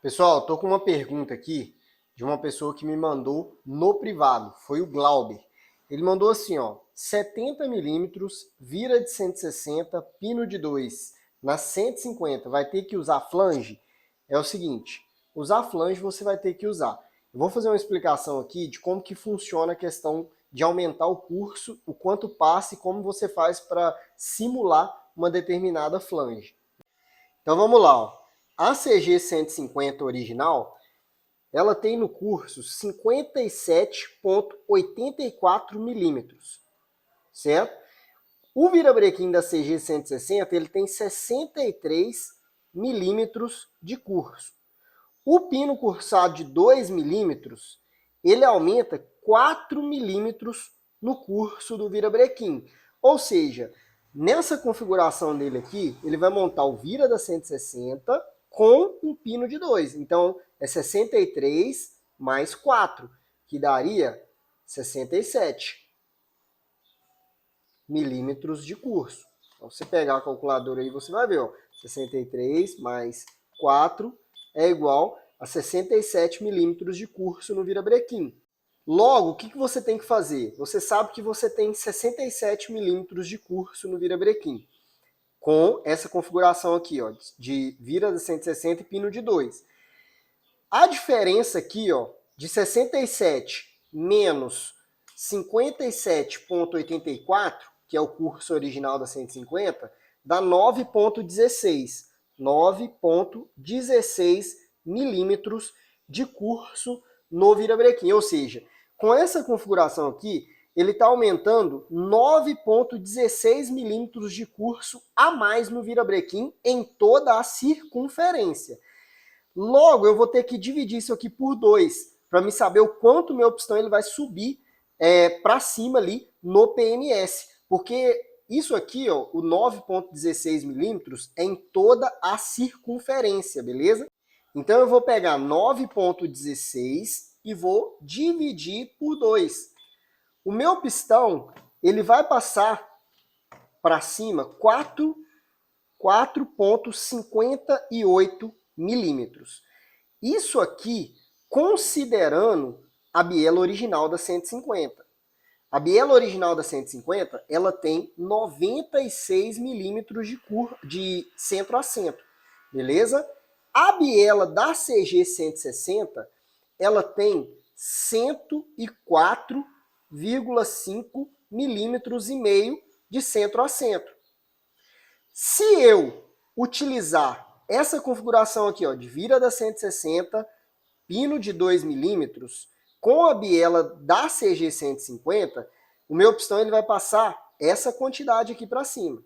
Pessoal, tô com uma pergunta aqui de uma pessoa que me mandou no privado, foi o Glauber. Ele mandou assim, ó, 70 milímetros, vira de 160, pino de 2 na 150, vai ter que usar flange? É o seguinte, usar flange você vai ter que usar. Eu vou fazer uma explicação aqui de como que funciona a questão de aumentar o curso, o quanto passa e como você faz para simular uma determinada flange. Então vamos lá, ó. A CG 150 original, ela tem no curso 57,84 milímetros, certo? O virabrequim da CG 160, ele tem 63 milímetros de curso. O pino cursado de 2 milímetros, ele aumenta 4 milímetros no curso do virabrequim. Ou seja, nessa configuração dele aqui, ele vai montar o vira da 160 com um pino de 2. Então, é 63 mais 4, que daria 67 milímetros de curso. Então, se pegar a calculadora aí, você vai ver, ó, 63 mais 4 é igual a 67 milímetros de curso no virabrequim. Logo, o que você tem que fazer? Você sabe que você tem 67 milímetros de curso no virabrequim, com essa configuração aqui, ó, de vira de 160 e pino de 2. A diferença aqui, ó, de 67 menos 57,84, que é o curso original da 150, dá 9,16. 9,16 milímetros de curso no virabrequim. Ou seja, com essa configuração aqui, ele está aumentando 9,16 milímetros de curso a mais no virabrequim em toda a circunferência. Logo, eu vou ter que dividir isso aqui por 2, para me saber o quanto meu pistão ele vai subir para cima ali no PMS. Porque isso aqui, ó, o 9,16 milímetros, é em toda a circunferência, beleza? Então eu vou pegar 9,16 e vou dividir por 2. O meu pistão, ele vai passar para cima 4,58 milímetros. Isso aqui considerando a biela original da 150. A biela original da 150, ela tem 96 milímetros de centro a centro, beleza? A biela da CG 160, ela tem 104,5 milímetros e meio de centro a centro. Se eu utilizar essa configuração aqui, ó, de vira da 160, pino de 2 milímetros, com a biela da CG 150, o meu pistão ele vai passar essa quantidade aqui para cima.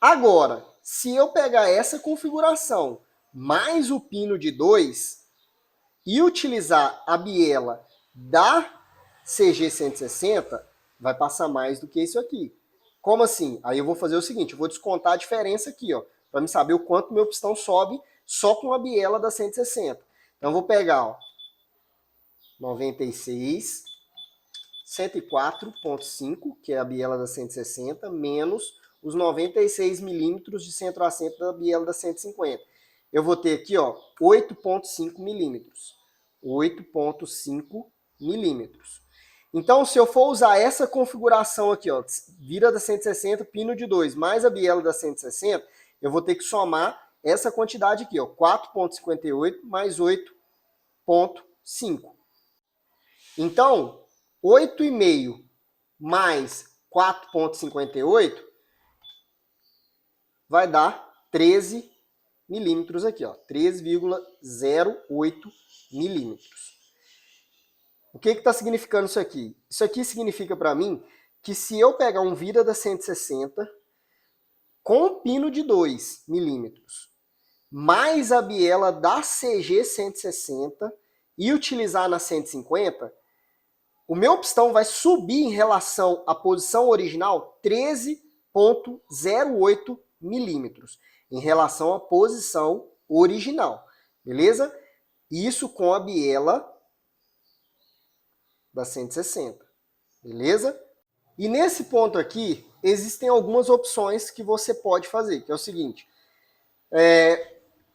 Agora, se eu pegar essa configuração mais o pino de 2 e utilizar a biela da CG 160, vai passar mais do que isso aqui. Como assim? Aí eu vou fazer o seguinte, eu vou descontar a diferença aqui, ó, para me saber o quanto meu pistão sobe só com a biela da 160. Então eu vou pegar, ó, 96, 104,5, que é a biela da 160, menos os 96 milímetros de centro a centro da biela da 150. Eu vou ter aqui, ó, 8,5 milímetros. 8,5 milímetros. Então, se eu for usar essa configuração aqui, ó, vira da 160, pino de 2, mais a biela da 160, eu vou ter que somar essa quantidade aqui, ó, 4,58 mais 8,5. Então, 8,5 mais 4,58 vai dar 13 milímetros aqui, ó, 13,08 milímetros. O que está significando isso aqui? Isso aqui significa para mim que se eu pegar um vira da 160 com pino de 2 milímetros, mais a biela da CG 160 e utilizar na 150, o meu pistão vai subir em relação à posição original 13,08 milímetros, em relação à posição original, beleza? Isso com a biela da 160, beleza? E nesse ponto aqui, existem algumas opções que você pode fazer, que é o seguinte,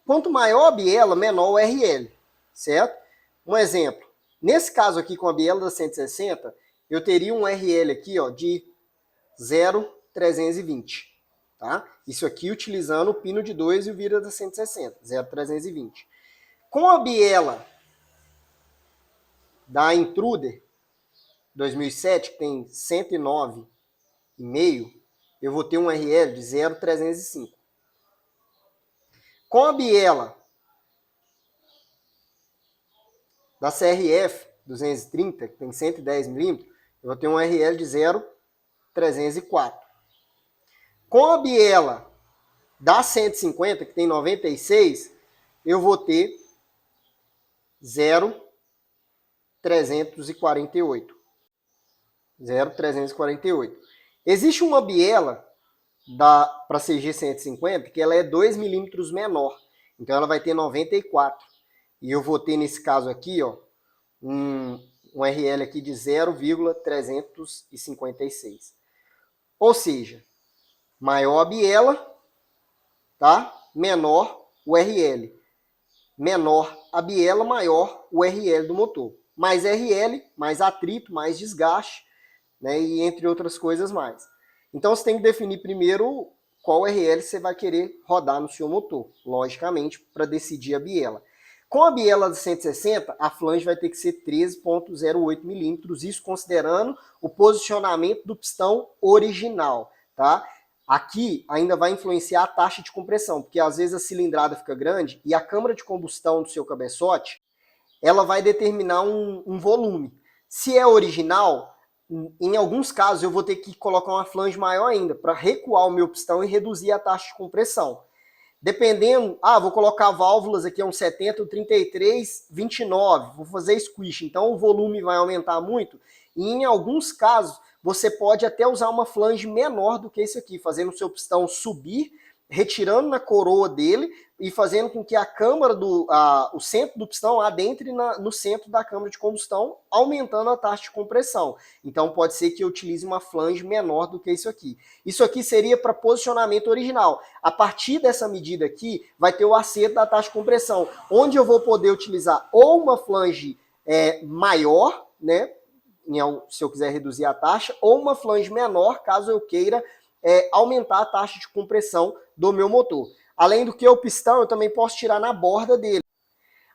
Quanto maior a biela, menor o RL, certo? Um exemplo, nesse caso aqui com a biela da 160, eu teria um RL aqui, ó, de 0,320, tá? Isso aqui utilizando o pino de 2 e o vira da 160, 0,320. Com a biela da Intruder 2007, que tem 109,5, eu vou ter um RL de 0,305. Com a biela da CRF 230, que tem 110 milímetros, eu vou ter um RL de 0,304. Com a biela da 150, que tem 96, eu vou ter 0,348. 0,348. Existe uma biela para CG 150 que ela é 2 milímetros menor. Então ela vai ter 94. E eu vou ter nesse caso aqui, ó, um RL aqui de 0,356. Ou seja, maior a biela, tá? Menor o RL. Menor a biela, maior o RL do motor. Mais RL, mais atrito, mais desgaste, né? E entre outras coisas mais. Então você tem que definir primeiro qual RL você vai querer rodar no seu motor, logicamente, para decidir a biela. Com a biela de 160, a flange vai ter que ser 13,08 milímetros, isso considerando o posicionamento do pistão original, tá? Aqui ainda vai influenciar a taxa de compressão, porque às vezes a cilindrada fica grande e a câmara de combustão do seu cabeçote, ela vai determinar um volume. Se é original, em alguns casos eu vou ter que colocar uma flange maior ainda, para recuar o meu pistão e reduzir a taxa de compressão. Dependendo, vou colocar válvulas aqui, um 70, 33, 29, vou fazer squish, então o volume vai aumentar muito, e em alguns casos você pode até usar uma flange menor do que isso aqui, fazendo o seu pistão subir, retirando na coroa dele e fazendo com que a câmara o centro do pistão adentre no centro da câmara de combustão, aumentando a taxa de compressão. Então pode ser que eu utilize uma flange menor do que isso aqui. Isso aqui seria para posicionamento original. A partir dessa medida aqui, vai ter o acerto da taxa de compressão, onde eu vou poder utilizar ou uma flange maior, né, se eu quiser reduzir a taxa, ou uma flange menor, caso eu queira aumentar a taxa de compressão do meu motor. Além do que o pistão, eu também posso tirar na borda dele.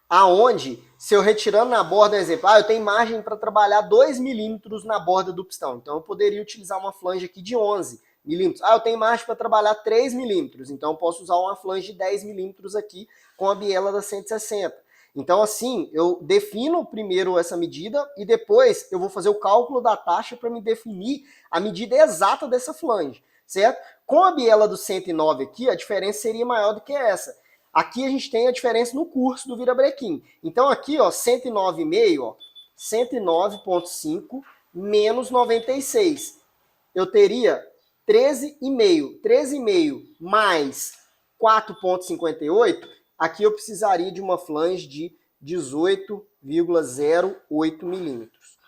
Aonde, se eu retirando na borda, por exemplo, eu tenho margem para trabalhar 2 milímetros na borda do pistão. Então eu poderia utilizar uma flange aqui de 11 milímetros. Eu tenho margem para trabalhar 3 milímetros. Então eu posso usar uma flange de 10 milímetros aqui com a biela da 160. Então assim, eu defino primeiro essa medida e depois eu vou fazer o cálculo da taxa para me definir a medida exata dessa flange, certo? Com a biela do 109 aqui, a diferença seria maior do que essa. Aqui a gente tem a diferença no curso do virabrequim. Então aqui, ó, 109,5, ó, 109,5 menos 96. Eu teria 13,5. 13,5 mais 4,58, aqui eu precisaria de uma flange de 18,08 milímetros.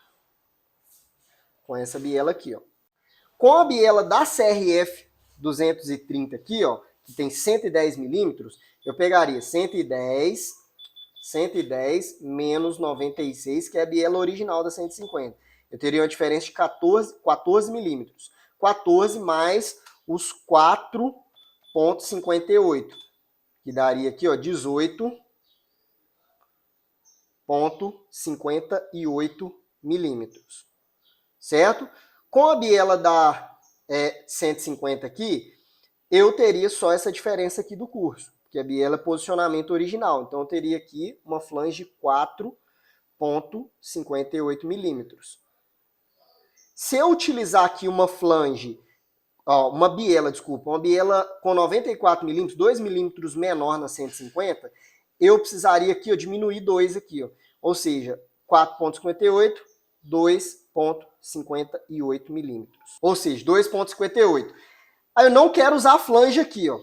Com essa biela aqui, ó. Com a biela da CRF 230 aqui, ó, que tem 110 milímetros, eu pegaria 110 menos 96, que é a biela original da 150. Eu teria uma diferença de 14 milímetros. 14 mais os 4,58, que daria aqui, ó, 18,58 milímetros. Certo? Com a biela da 150 aqui, eu teria só essa diferença aqui do curso, porque a biela é posicionamento original. Então eu teria aqui uma flange de 4,58 milímetros. Se eu utilizar aqui uma biela com 94 milímetros, 2 milímetros menor na 150, eu precisaria aqui, diminuir 2 aqui, ó. Ou seja, 4,58, 2,58 milímetros. Ou seja, 2,58. Aí eu não quero usar a flange aqui, ó.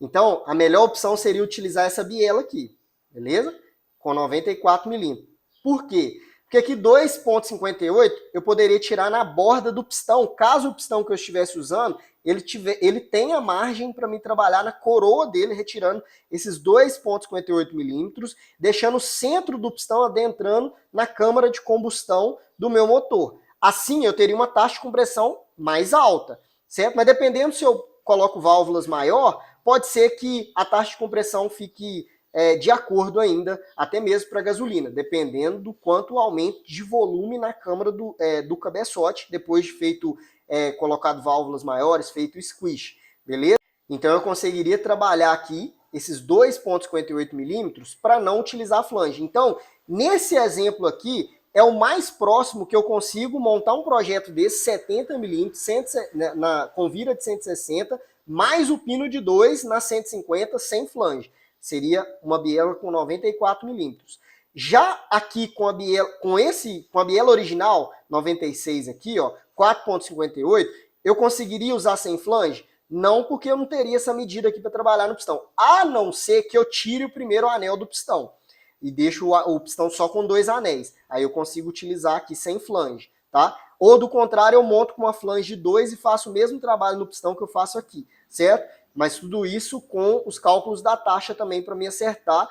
Então, a melhor opção seria utilizar essa biela aqui, beleza? Com 94 milímetros. Por quê? Porque Porque aqui 2,58 eu poderia tirar na borda do pistão, caso o pistão que eu estivesse usando, ele tenha margem para me trabalhar na coroa dele, retirando esses 2,58 milímetros, deixando o centro do pistão adentrando na câmara de combustão do meu motor. Assim eu teria uma taxa de compressão mais alta, certo? Mas dependendo se eu coloco válvulas maior, pode ser que a taxa de compressão fique de acordo ainda, até mesmo para gasolina, dependendo do quanto aumento de volume na câmara do cabeçote, depois de feito, colocado válvulas maiores, feito squish, beleza? Então eu conseguiria trabalhar aqui esses 2,58 milímetros para não utilizar a flange. Então, nesse exemplo aqui, é o mais próximo que eu consigo montar um projeto desse, 70 milímetros, com vira de 160, mais o pino de 2 na 150, sem flange. Seria uma biela com 94 milímetros. Já aqui com a biela original, 96 aqui, ó, 4,58, eu conseguiria usar sem flange? Não, porque eu não teria essa medida aqui para trabalhar no pistão. A não ser que eu tire o primeiro anel do pistão e deixo o pistão só com 2 anéis. Aí eu consigo utilizar aqui sem flange, tá? Ou do contrário, eu monto com uma flange de 2 e faço o mesmo trabalho no pistão que eu faço aqui, certo? Mas tudo isso com os cálculos da taxa também para me acertar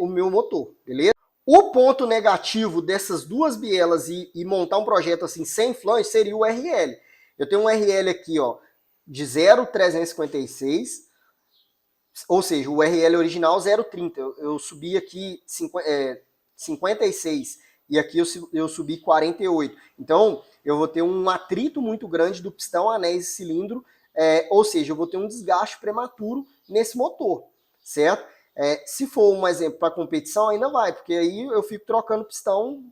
o meu motor, beleza? O ponto negativo dessas duas bielas e montar um projeto assim sem flange seria o RL. Eu tenho um RL aqui, ó, de 0,356, ou seja, o RL original 0,30. Eu subi aqui 56 e aqui eu subi 48. Então, eu vou ter um atrito muito grande do pistão, anéis e cilindro, ou seja, eu vou ter um desgaste prematuro nesse motor, certo? Se for um exemplo para competição, ainda vai, porque aí eu fico trocando pistão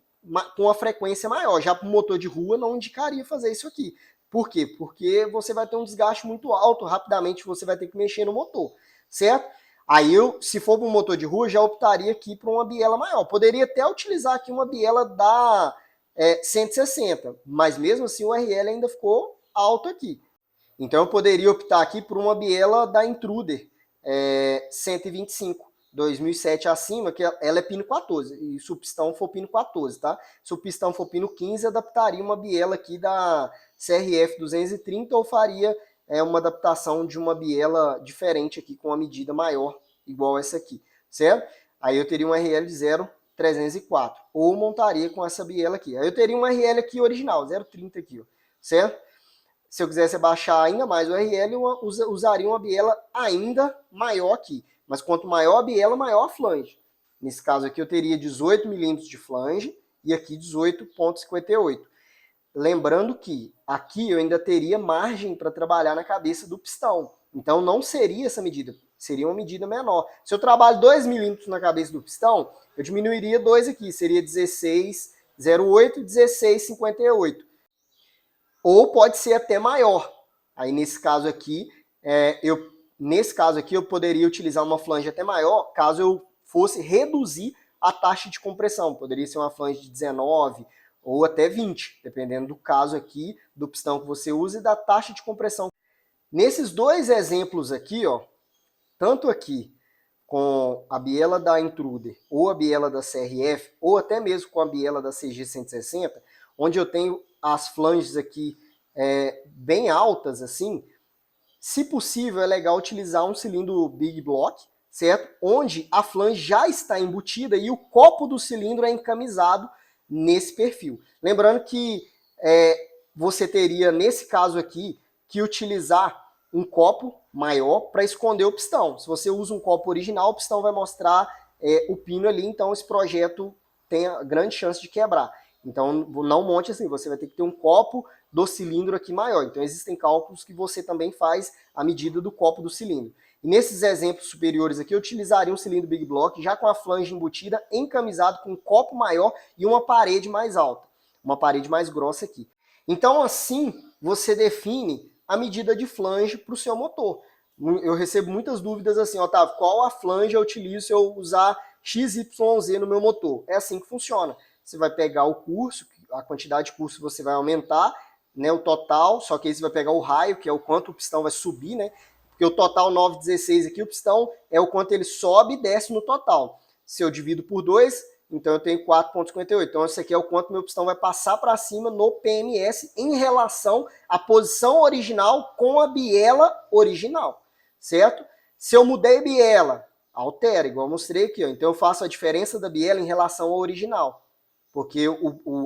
com uma frequência maior. Já para o motor de rua, não indicaria fazer isso aqui. Por quê? Porque você vai ter um desgaste muito alto, rapidamente você vai ter que mexer no motor, certo? Aí se for para um motor de rua, já optaria aqui por uma biela maior. Poderia até utilizar aqui uma biela da 160, mas mesmo assim o RL ainda ficou alto aqui. Então eu poderia optar aqui por uma biela da Intruder 125, 2007 acima, que ela é pino 14, e se o pistão for pino 14, tá? Se o pistão for pino 15, adaptaria uma biela aqui da CRF 230 ou faria uma adaptação de uma biela diferente aqui com uma medida maior, igual essa aqui, certo? Aí eu teria um RL de 0,304, ou montaria com essa biela aqui. Aí eu teria um RL aqui original, 0,30 aqui, ó, certo? Se eu quisesse baixar ainda mais o RL, eu usaria uma biela ainda maior aqui. Mas quanto maior a biela, maior a flange. Nesse caso aqui eu teria 18 milímetros de flange e aqui 18,58. Lembrando que aqui eu ainda teria margem para trabalhar na cabeça do pistão. Então não seria essa medida, seria uma medida menor. Se eu trabalho 2 milímetros na cabeça do pistão, eu diminuiria 2 aqui, seria 16,08 e 16,58. Ou pode ser até maior. Aí nesse caso aqui, eu poderia utilizar uma flange até maior, caso eu fosse reduzir a taxa de compressão. Poderia ser uma flange de 19 ou até 20, dependendo do caso aqui, do pistão que você usa e da taxa de compressão. Nesses dois exemplos aqui, ó, tanto aqui com a biela da Intruder ou a biela da CRF, ou até mesmo com a biela da CG 160, onde eu tenho as flanges aqui bem altas, assim, se possível é legal utilizar um cilindro Big Block, certo? Onde a flange já está embutida e o copo do cilindro é encamisado nesse perfil. Lembrando que você teria, nesse caso aqui, que utilizar um copo maior para esconder o pistão. Se você usa um copo original, o pistão vai mostrar o pino ali, então esse projeto tem a grande chance de quebrar. Então não monte assim, você vai ter que ter um copo do cilindro aqui maior. Então existem cálculos que você também faz à medida do copo do cilindro. E nesses exemplos superiores aqui, eu utilizaria um cilindro Big Block, já com a flange embutida, encamisado com um copo maior e uma parede mais alta. Uma parede mais grossa aqui. Então assim, você define a medida de flange para o seu motor. Eu recebo muitas dúvidas assim, Otávio, qual a flange eu utilizo se eu usar XYZ no meu motor? É assim que funciona. Você vai pegar o curso, a quantidade de curso você vai aumentar, né, o total, só que aí você vai pegar o raio, que é o quanto o pistão vai subir, né? Porque o total 9,16 aqui, o pistão é o quanto ele sobe e desce no total. Se eu divido por 2, então eu tenho 4,58. Então esse aqui é o quanto meu pistão vai passar para cima no PMS em relação à posição original com a biela original, certo? Se eu mudei a biela, altera, igual eu mostrei aqui, ó. Então eu faço a diferença da biela em relação ao original, porque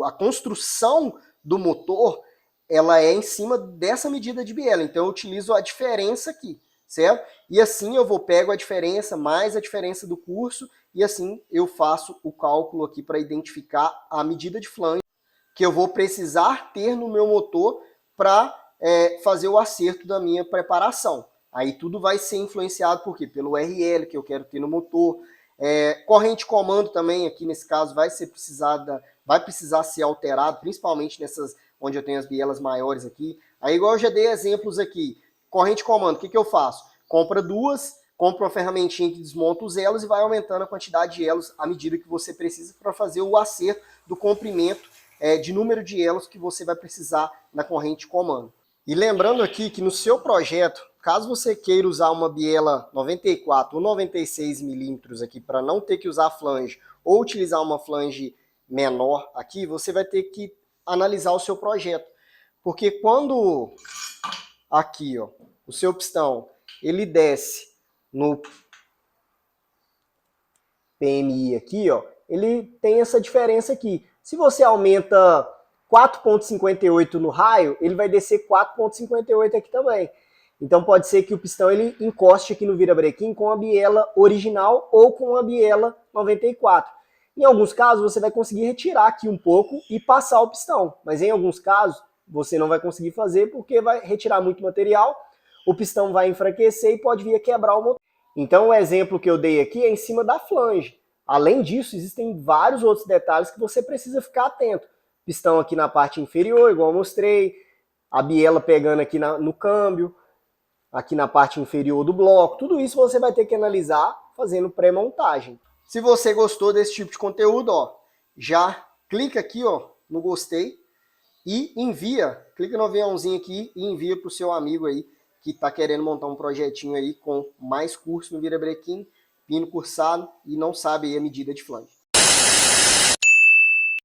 a construção do motor, ela é em cima dessa medida de biela, então eu utilizo a diferença aqui, certo? E assim eu pego a diferença mais a diferença do curso, e assim eu faço o cálculo aqui para identificar a medida de flange que eu vou precisar ter no meu motor para fazer o acerto da minha preparação. Aí tudo vai ser influenciado por quê? Pelo RL que eu quero ter no motor. Corrente comando também, aqui nesse caso, vai precisar ser alterado, principalmente nessas onde eu tenho as bielas maiores aqui. Aí igual eu já dei exemplos aqui, corrente comando, o que eu faço? Compra uma ferramentinha que desmonta os elos e vai aumentando a quantidade de elos à medida que você precisa para fazer o acerto do comprimento de número de elos que você vai precisar na corrente comando. E lembrando aqui que no seu projeto, caso você queira usar uma biela 94 ou 96 milímetros aqui para não ter que usar flange ou utilizar uma flange menor aqui, você vai ter que analisar o seu projeto. Porque quando aqui, ó, o seu pistão, ele desce no PMI aqui, ó, ele tem essa diferença aqui. Se você aumenta 4,58 no raio, ele vai descer 4,58 aqui também. Então pode ser que o pistão ele encoste aqui no virabrequim com a biela original ou com a biela 94. Em alguns casos você vai conseguir retirar aqui um pouco e passar o pistão, mas em alguns casos você não vai conseguir fazer porque vai retirar muito material, o pistão vai enfraquecer e pode vir a quebrar o motor. Então o exemplo que eu dei aqui é em cima da flange. Além disso, existem vários outros detalhes que você precisa ficar atento. Pistão aqui na parte inferior, igual eu mostrei, a biela pegando aqui no câmbio, aqui na parte inferior do bloco, tudo isso você vai ter que analisar fazendo pré-montagem. Se você gostou desse tipo de conteúdo, ó, já clica aqui, ó, no gostei e envia, clica no aviãozinho aqui e envia para o seu amigo aí que está querendo montar um projetinho aí com mais curso no virabrequim, pino cursado e não sabe aí a medida de flange.